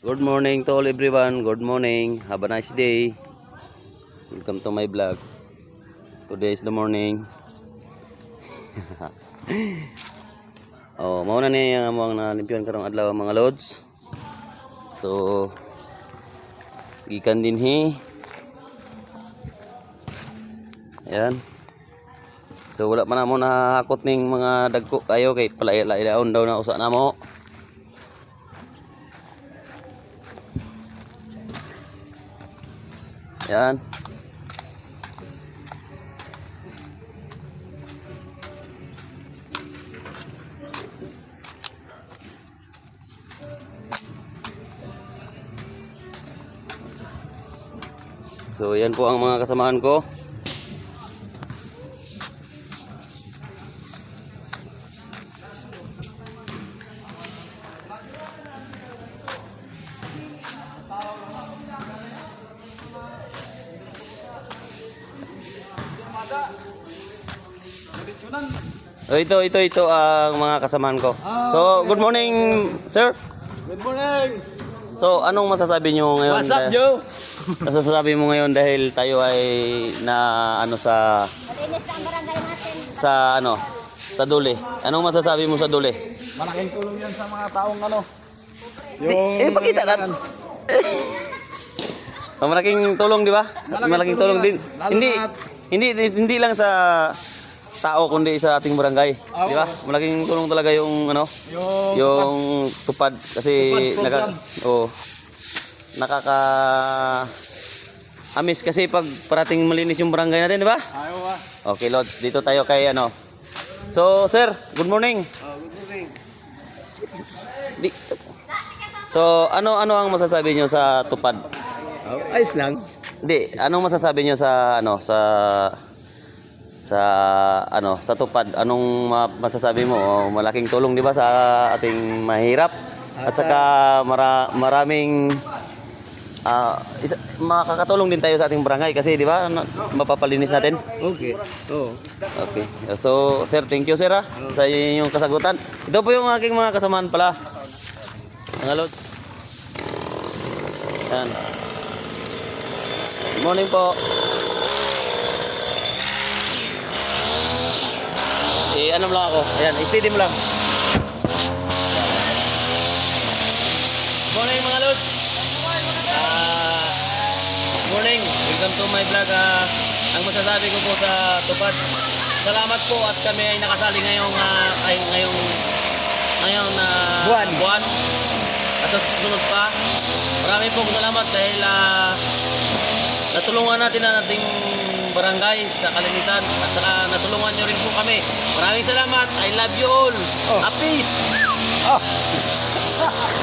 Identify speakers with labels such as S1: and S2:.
S1: Good morning to all everyone. Good morning. Have a nice day. Welcome to my vlog. Today is the morning. Mauna ni ang mga nalimpiyon karong adlaw mga lods. So gikan din Ayan. So wala pa na mo nahakot ning mga dagko kayo kay palailaon daw na usa na mo. Yan. So yan po ang mga kasamahan ko. Ito ang mga kasamahan ko. So, good morning, sir.
S2: Good morning!
S1: So, anong masasabi nyo ngayon?
S2: What's up, Joe?
S1: Masasabi mo ngayon dahil tayo ay na sa Dule. Anong masasabi mo sa Dule?
S2: Malaking tulong yan sa mga taong
S1: Pakita natin. Malaking tulong, di ba? Malaking tulong din. Hindi lang sa tao kundi sa ating barangay, di ba? Malaking tulong talaga yung yung tupad kasi amis kasi pag parating malinis yung barangay natin, di ba? Okay, Lods, dito tayo kay So, sir, good morning.
S2: Good morning.
S1: So, ano ang masasabi niyo sa tupad?
S2: Ayos lang.
S1: Hindi, anong masasabi niyo sa sa tupad? Anong masasabi mo? Malaking tulong 'di ba sa ating mahirap? At saka maraming makakatulong din tayo sa ating barangay kasi 'di ba mapapalinis natin.
S2: Okay.
S1: Okay. So, sir, thank you sir sa inyong kasagutan. Ito po yung aking mga kasamahan pala. Mga lods. Yan. Good morning po. Ano lang ako. Ayan, steady mo lang. Morning mga lods. Morning. Welcome to my vlog. Ang masasabi ko po sa tupad. Salamat po at kami ay nakasali ngayong buwan. At sa susunod pa. Marami pong salamat dahil natulungan natin ang ating barangay sa kalinisan at saka natulungan nyo rin po kami. Maraming salamat. I love you all. Peace.